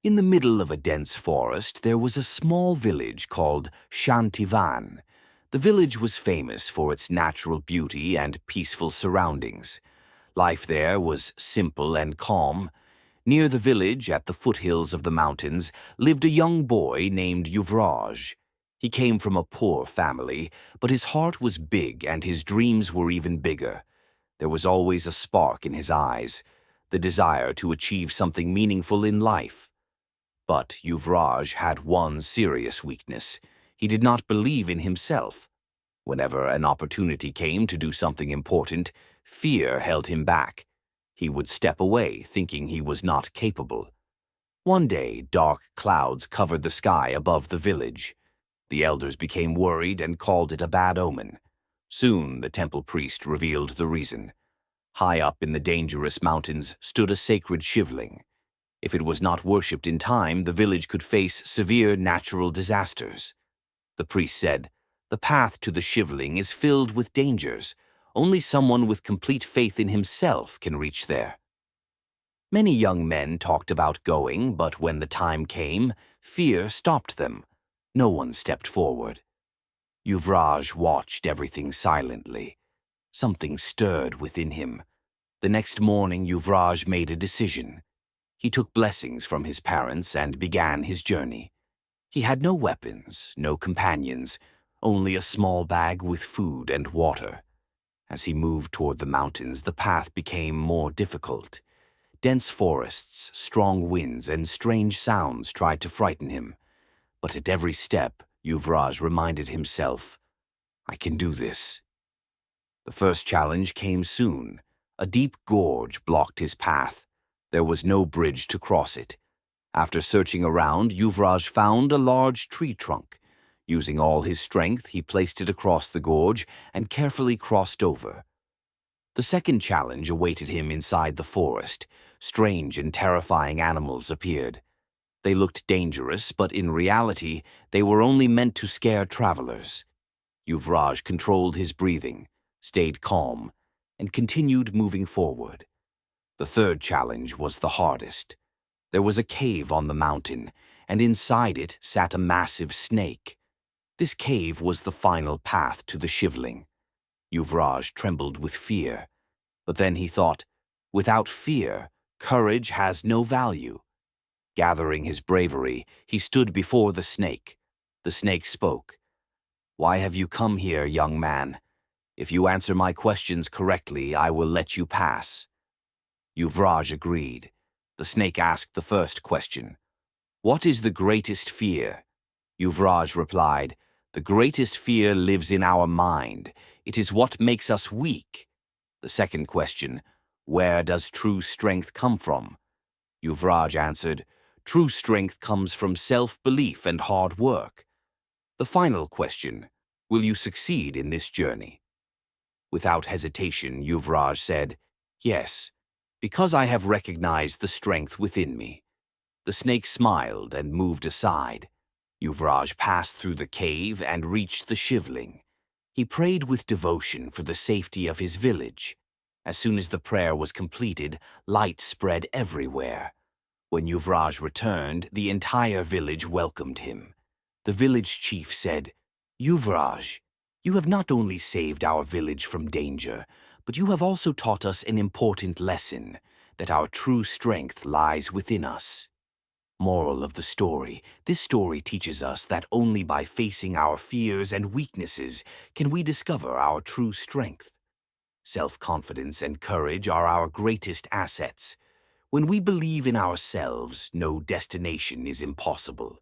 In the middle of a dense forest, there was a small village called Shantivan. The village was famous for its natural beauty and peaceful surroundings. Life there was simple and calm. Near the village, at the foothills of the mountains, lived a young boy named Yuvraj. He came from a poor family, but his heart was big and his dreams were even bigger. There was always a spark in his eyes, the desire to achieve something meaningful in life. But Yuvraj had one serious weakness. He did not believe in himself. Whenever an opportunity came to do something important, fear held him back. He would step away, thinking he was not capable. One day, dark clouds covered the sky above the village. The elders became worried and called it a bad omen. Soon, the temple priest revealed the reason. High up in the dangerous mountains stood a sacred shivling. If it was not worshipped in time, the village could face severe natural disasters. The priest said, "The path to the shivling is filled with dangers. Only someone with complete faith in himself can reach there." Many young men talked about going, but when the time came, fear stopped them. No one stepped forward. Yuvraj watched everything silently. Something stirred within him. The next morning, Yuvraj made a decision. He took blessings from his parents and began his journey. He had no weapons, no companions, only a small bag with food and water. As he moved toward the mountains, the path became more difficult. Dense forests, strong winds, and strange sounds tried to frighten him. But at every step, Yuvraj reminded himself, "I can do this." The first challenge came soon. A deep gorge blocked his path. There was no bridge to cross it. After searching around, Yuvraj found a large tree trunk. Using all his strength, he placed it across the gorge and carefully crossed over. The second challenge awaited him inside the forest. Strange and terrifying animals appeared. They looked dangerous, but in reality, they were only meant to scare travelers. Yuvraj controlled his breathing, stayed calm, and continued moving forward. The third challenge was the hardest. There was a cave on the mountain, and inside it sat a massive snake. This cave was the final path to the shivling. Yuvraj trembled with fear. But then he thought, without fear, courage has no value. Gathering his bravery, he stood before the snake. The snake spoke. "Why have you come here, young man? If you answer my questions correctly, I will let you pass." Yuvraj agreed. The snake asked the first question. "What is the greatest fear?" Yuvraj replied, "The greatest fear lives in our mind. It is what makes us weak." The second question, "Where does true strength come from?" Yuvraj answered, "True strength comes from self-belief and hard work." The final question, "Will you succeed in this journey?" Without hesitation, Yuvraj said, "Yes, because I have recognized the strength within me." The snake smiled and moved aside. Yuvraj passed through the cave and reached the shivling. He prayed with devotion for the safety of his village. As soon as the prayer was completed, light spread everywhere. When Yuvraj returned, the entire village welcomed him. The village chief said, "Yuvraj, you have not only saved our village from danger, but you have also taught us an important lesson, that our true strength lies within us." Moral of the story: this story teaches us that only by facing our fears and weaknesses can we discover our true strength. Self-confidence and courage are our greatest assets. When we believe in ourselves, no destination is impossible.